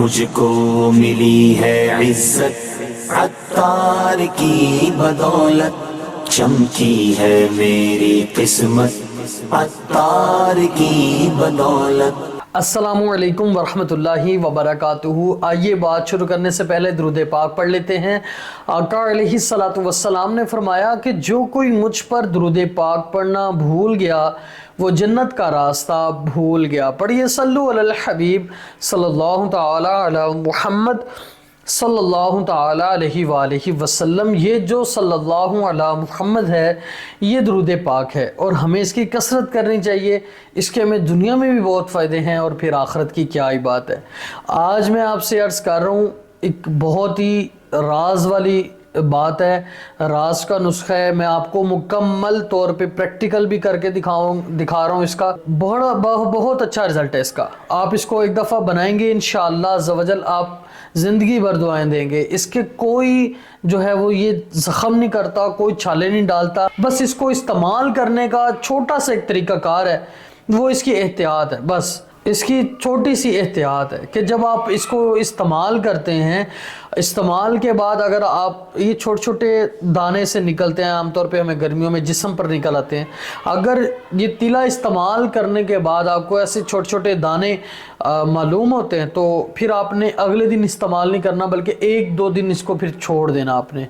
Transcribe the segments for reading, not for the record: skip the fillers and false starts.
مجھ کو ملی ہے عزت عطار کی بدولت، چمکی ہے میری قسمت عطار کی بدولت۔ السلام علیکم ورحمۃ اللہ وبرکاتہ۔ آئیے بات شروع کرنے سے پہلے درود پاک پڑھ لیتے ہیں۔ آقا علیہ الصلوۃ والسلام نے فرمایا کہ جو کوئی مجھ پر درود پاک پڑھنا بھول گیا وہ جنت کا راستہ بھول گیا۔ پڑھیے صلو علی الحبیب صلی اللہ تعالی علی محمد صلی اللہ تعالی علیہ وآلہ وسلم۔ یہ جو صلی اللہ علی محمد ہے یہ درود پاک ہے اور ہمیں اس کی کثرت کرنی چاہیے۔ اس کے ہمیں دنیا میں بھی بہت فائدے ہیں اور پھر آخرت کی کیا ہی بات ہے۔ آج میں آپ سے عرض کر رہا ہوں ایک بہت ہی راز والی بات ہے، راز کا نسخہ ہے۔ میں آپ کو مکمل طور پہ پریکٹیکل بھی کر کے دکھا رہا ہوں۔ اس کا بہت اچھا رزلٹ ہے اس کا۔ آپ اس کو ایک دفعہ بنائیں گے انشاءاللہ عز و جل، آپ زندگی بھر دعائیں دیں گے۔ اس کے کوئی جو ہے وہ یہ زخم نہیں کرتا، کوئی چھالے نہیں ڈالتا، بس اس کو استعمال کرنے کا چھوٹا سا ایک طریقہ کار ہے، وہ اس کی احتیاط ہے۔ بس اس کی چھوٹی سی احتیاط ہے کہ جب آپ اس کو استعمال کرتے ہیں، استعمال کے بعد اگر آپ یہ چھوٹے چھوٹے دانے سے نکلتے ہیں، عام طور پہ ہمیں گرمیوں میں جسم پر نکل آتے ہیں، اگر یہ تیلا استعمال کرنے کے بعد آپ کو ایسے چھوٹے چھوٹے دانے معلوم ہوتے ہیں تو پھر آپ نے اگلے دن استعمال نہیں کرنا، بلکہ 1-2 دن اس کو پھر چھوڑ دینا آپ نے،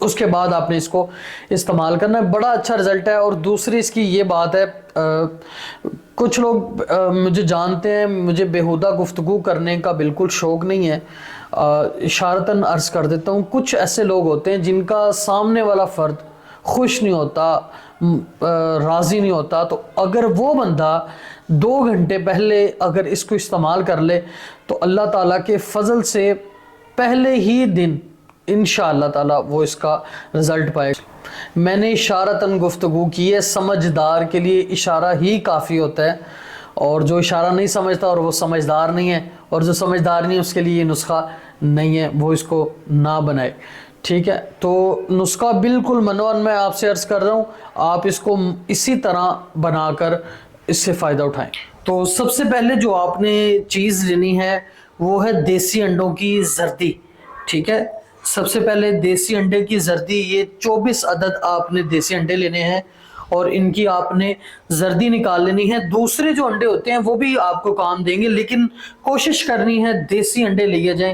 اس کے بعد آپ نے اس کو استعمال کرنا ہے۔ بڑا اچھا رزلٹ ہے۔ اور دوسری اس کی یہ بات ہے، کچھ لوگ مجھے جانتے ہیں، مجھے بیہودہ گفتگو کرنے کا بالکل شوق نہیں ہے، اشارتاً عرض کر دیتا ہوں۔ کچھ ایسے لوگ ہوتے ہیں جن کا سامنے والا فرد خوش نہیں ہوتا، راضی نہیں ہوتا، تو اگر وہ بندہ 2 گھنٹے پہلے اگر اس کو استعمال کر لے تو اللہ تعالیٰ کے فضل سے پہلے ہی دن انشاءاللہ تعالیٰ وہ اس کا رزلٹ پائے گا۔ میں نے اشارتاً گفتگو کی ہے، سمجھدار کے لیے اشارہ ہی کافی ہوتا ہے، اور جو اشارہ نہیں سمجھتا اور وہ سمجھدار نہیں ہے، اور جو سمجھدار نہیں ہے اس کے لیے یہ نسخہ نہیں ہے، وہ اس کو نہ بنائے، ٹھیک ہے؟ تو نسخہ بالکل منوان میں آپ سے عرض کر رہا ہوں، آپ اس کو اسی طرح بنا کر اس سے فائدہ اٹھائیں۔ تو سب سے پہلے جو آپ نے چیز لینی ہے وہ ہے دیسی انڈوں کی زردی، ٹھیک ہے؟ سب سے پہلے دیسی انڈے کی زردی، یہ 24 عدد آپ نے دیسی انڈے لینے ہیں اور ان کی آپ نے زردی نکال لینی ہے۔ دوسرے جو انڈے ہوتے ہیں وہ بھی آپ کو کام دیں گے، لیکن کوشش کرنی ہے دیسی انڈے لیے جائیں،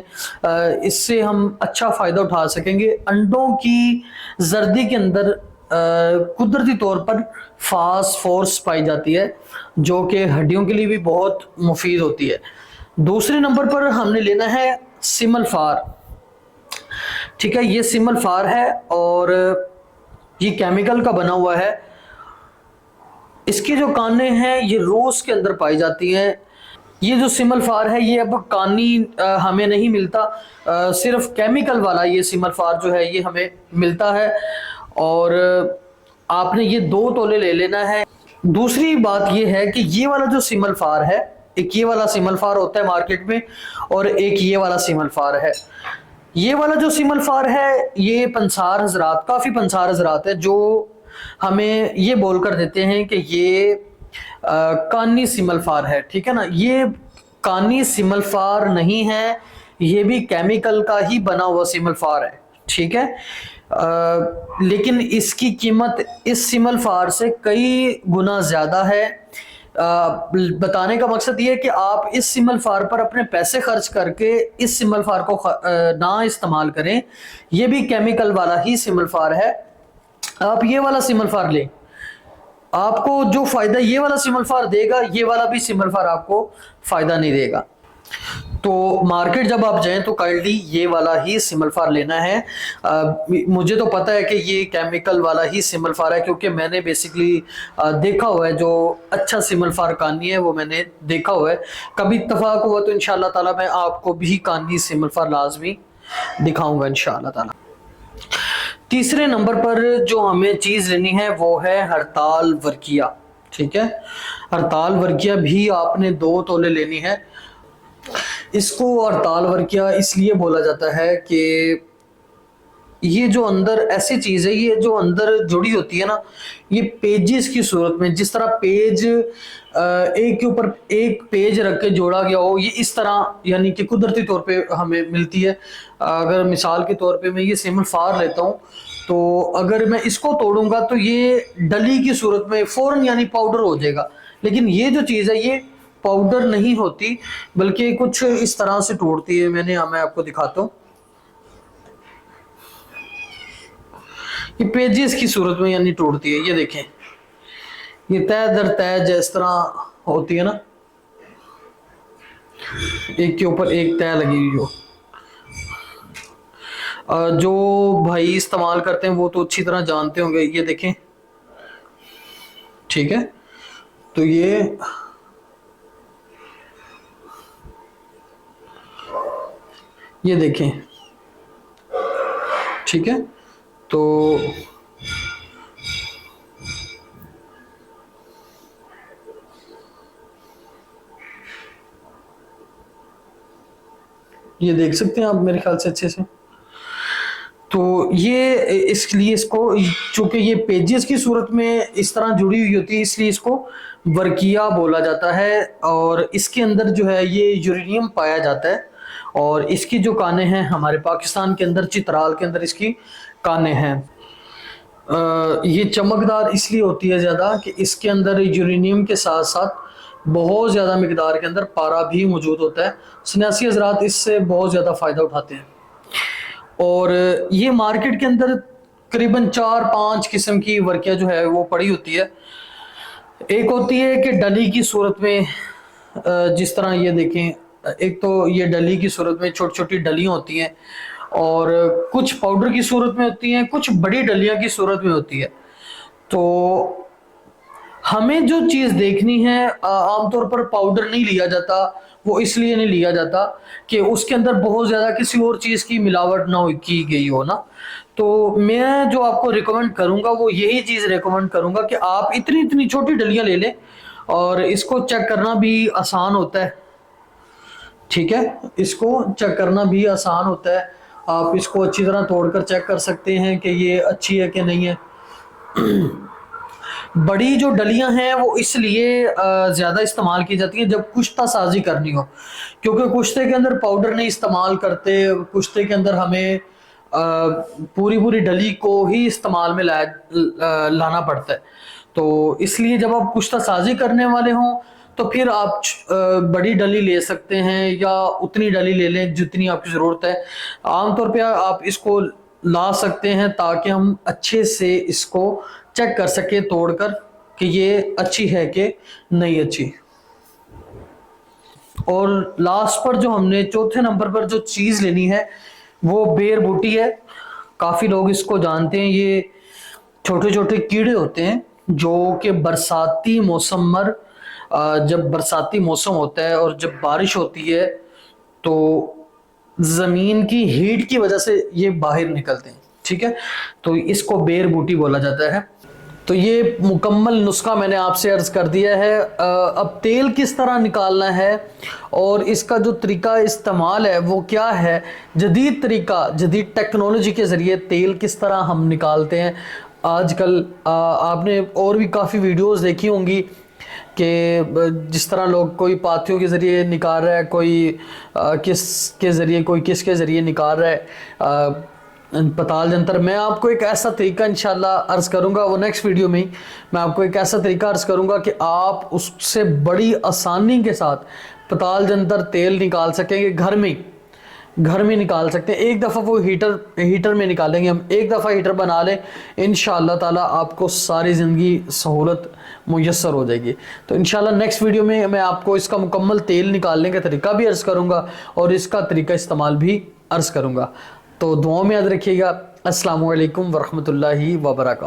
اس سے ہم اچھا فائدہ اٹھا سکیں گے۔ انڈوں کی زردی کے اندر قدرتی طور پر فاسفورس پائی جاتی ہے جو کہ ہڈیوں کے لیے بھی بہت مفید ہوتی ہے۔ دوسرے نمبر پر ہم نے لینا ہے سیمل فار، ٹھیک ہے؟ یہ سیمل فار ہے اور یہ کیمیکل کا بنا ہوا ہے۔ اس کی جو کانیں ہیں یہ روس کے اندر پائی جاتی ہیں۔ یہ جو سیمل فار ہے یہ اب کانی ہمیں نہیں ملتا، صرف کیمیکل والا یہ سیمل فار جو ہے یہ ہمیں ملتا ہے، اور آپ نے یہ 2 تولے لے لینا ہے۔ دوسری بات یہ ہے کہ یہ والا جو سیمل فار ہے، ایک یہ والا سیمل فار ہوتا ہے مارکیٹ میں اور ایک یہ والا سیمل فار ہے۔ یہ والا جو سیمل فار ہے یہ پنسار حضرات، کافی پنسار حضرات ہیں جو ہمیں یہ بول کر دیتے ہیں کہ یہ کانی سیمل فار ہے، ٹھیک ہے نا؟ یہ کانی سیمل فار نہیں ہے، یہ بھی کیمیکل کا ہی بنا ہوا سیمل فار ہے، ٹھیک ہے؟ لیکن اس کی قیمت اس سیمل فار سے کئی گنا زیادہ ہے۔ بتانے کا مقصد یہ ہے کہ آپ اس سیمل فار پر اپنے پیسے خرچ کر کے اس سیمل فار کو نہ استعمال کریں، یہ بھی کیمیکل والا ہی سیمل فار ہے۔ آپ یہ والا سیمل فار لیں، آپ کو جو فائدہ یہ والا سیمل فار دے گا یہ والا بھی سیمل فار آپ کو فائدہ نہیں دے گا۔ تو مارکیٹ جب آپ جائیں تو کائنڈلی یہ والا ہی سیمل فار لینا ہے۔ مجھے تو پتہ ہے کہ یہ کیمیکل والا ہی سیمل فار ہے کیونکہ میں نے بیسیکلی دیکھا ہوا ہے، جو اچھا سیمل فار کانی ہے وہ میں نے دیکھا ہوا ہے۔ کبھی اتفاق ہوا تو انشاءاللہ تعالیٰ میں آپ کو بھی کانی سیمل فار لازمی دکھاؤں گا انشاءاللہ تعالیٰ۔ تیسرے نمبر پر جو ہمیں چیز لینی ہے وہ ہے ہڑتال ورقیہ، ٹھیک ہے؟ ہڑتال ورقیہ بھی آپ نے 2 تولے لینی ہے۔ اس کو ہڑتال ورقیہ اس لیے بولا جاتا ہے کہ یہ جو اندر ایسی چیز ہے، یہ جو اندر جڑی ہوتی ہے نا، یہ پیجز کی صورت میں، جس طرح پیج ایک کے اوپر ایک پیج رکھ کے جوڑا گیا ہو، یہ اس طرح یعنی کہ قدرتی طور پہ ہمیں ملتی ہے۔ اگر مثال کے طور پہ میں یہ سیمل فار لیتا ہوں، تو اگر میں اس کو توڑوں گا تو یہ ڈلی کی صورت میں فوراً یعنی پاؤڈر ہو جائے گا، لیکن یہ جو چیز ہے یہ پاؤڈر نہیں ہوتی، بلکہ کچھ اس طرح سے ٹوٹتی ہے۔ میں آپ کو دکھاتا ہوں، یہ پیجز کی صورت میں یعنی ٹوٹتی ہے۔ یہ دیکھیں، یہ تہ در تہ جس طرح ہوتی ہے نا، ایک کے اوپر ایک تہ لگی ہوئی ہو۔ جو بھائی استعمال کرتے ہیں وہ تو اچھی طرح جانتے ہوں گے۔ یہ دیکھیں، ٹھیک ہے، تو یہ دیکھیں، ٹھیک ہے، تو یہ دیکھ سکتے ہیں آپ میرے خیال سے اچھے سے۔ تو یہ اس لیے اس کو، چونکہ یہ پیجز کی صورت میں اس طرح جڑی ہوئی ہوتی ہے، اس لیے اس کو ورقیہ بولا جاتا ہے، اور اس کے اندر جو ہے یہ یورینیم پایا جاتا ہے، اور اس کی جو کانیں ہیں ہمارے پاکستان کے اندر چترال کے اندر اس کی کانیں ہیں۔ یہ چمکدار اس لیے ہوتی ہے زیادہ کہ اس کے اندر یورینیم کے ساتھ ساتھ بہت زیادہ مقدار کے اندر پارا بھی موجود ہوتا ہے۔ سنیاسی حضرات اس سے بہت زیادہ فائدہ اٹھاتے ہیں، اور یہ مارکیٹ کے اندر قریباً 4-5 قسم کی ورقیہ جو ہے وہ پڑی ہوتی ہے۔ ایک ہوتی ہے کہ ڈلی کی صورت میں، جس طرح یہ دیکھیں، ایک تو یہ ڈلی کی صورت میں چھوٹی چھوٹی ڈلیاں ہوتی ہیں، اور کچھ پاؤڈر کی صورت میں ہوتی ہیں، کچھ بڑی ڈلیاں کی صورت میں ہوتی ہے۔ تو ہمیں جو چیز دیکھنی ہے، عام طور پر پاؤڈر نہیں لیا جاتا، وہ اس لیے نہیں لیا جاتا کہ اس کے اندر بہت زیادہ کسی اور چیز کی ملاوٹ نہ کی گئی ہو نا۔ تو میں جو آپ کو ریکمنڈ کروں گا وہ یہی چیز ریکمنڈ کروں گا کہ آپ اتنی چھوٹی ڈلیاں لے لیں، اور اس کو چیک کرنا بھی آسان ہوتا ہے، ٹھیک ہے، اس کو چیک کرنا بھی آسان ہوتا ہے۔ آپ اس کو اچھی طرح توڑ کر چیک کر سکتے ہیں کہ یہ اچھی ہے کہ نہیں ہے۔ بڑی جو ڈلیاں ہیں وہ اس لیے زیادہ استعمال کی جاتی ہیں جب کشتہ سازی کرنی ہو، کیونکہ کشتے کے اندر پاؤڈر نہیں استعمال کرتے، کشتے کے اندر ہمیں پوری ڈلی کو ہی استعمال میں لانا پڑتا ہے۔ تو اس لیے جب آپ کشتہ سازی کرنے والے ہوں تو پھر آپ بڑی ڈلی لے سکتے ہیں، یا اتنی ڈلی لے لیں جتنی آپ کی ضرورت ہے۔ عام طور پہ آپ اس کو لا سکتے ہیں تاکہ ہم اچھے سے اس کو چیک کر سکیں توڑ کر کہ یہ اچھی ہے کہ نہیں اچھی۔ اور لاسٹ پر جو ہم نے چوتھے نمبر پر جو چیز لینی ہے وہ بیر بوٹی ہے۔ کافی لوگ اس کو جانتے ہیں، یہ چھوٹے چھوٹے کیڑے ہوتے ہیں جو کہ برساتی موسم پر، جب برساتی موسم ہوتا ہے اور جب بارش ہوتی ہے تو زمین کی ہیٹ کی وجہ سے یہ باہر نکلتے ہیں، ٹھیک ہے، تو اس کو بیر بوٹی بولا جاتا ہے۔ تو یہ مکمل نسخہ میں نے آپ سے عرض کر دیا ہے۔ اب تیل کس طرح نکالنا ہے اور اس کا جو طریقہ استعمال ہے وہ کیا ہے، جدید طریقہ، جدید ٹیکنالوجی کے ذریعے تیل کس طرح ہم نکالتے ہیں۔ آج کل آپ نے اور بھی کافی ویڈیوز دیکھی ہوں گی کہ جس طرح لوگ کوئی پاتھیوں کے ذریعے نکال رہا ہے، کوئی کس کے ذریعے نکال رہا ہے پتال جنتر۔ میں آپ کو ایک ایسا طریقہ انشاءاللہ عرض کروں گا، وہ نیکسٹ ویڈیو میں میں آپ کو ایک ایسا طریقہ عرض کروں گا کہ آپ اس سے بڑی آسانی کے ساتھ پتال جنتر تیل نکال سکیں گے، گھر میں نکال سکتے ہیں۔ ایک دفعہ وہ ہیٹر میں نکالیں گے ہم، ایک دفعہ ہیٹر بنا لیں، انشاءاللہ تعالیٰ آپ کو ساری زندگی سہولت میسر ہو جائے گی۔ تو انشاءاللہ نیکسٹ ویڈیو میں آپ کو اس کا مکمل تیل نکالنے کا طریقہ بھی عرض کروں گا اور اس کا طریقہ استعمال بھی عرض کروں گا۔ تو دعاؤں میں یاد رکھیے گا۔ السلام علیکم ورحمۃ اللہ وبرکاتہ۔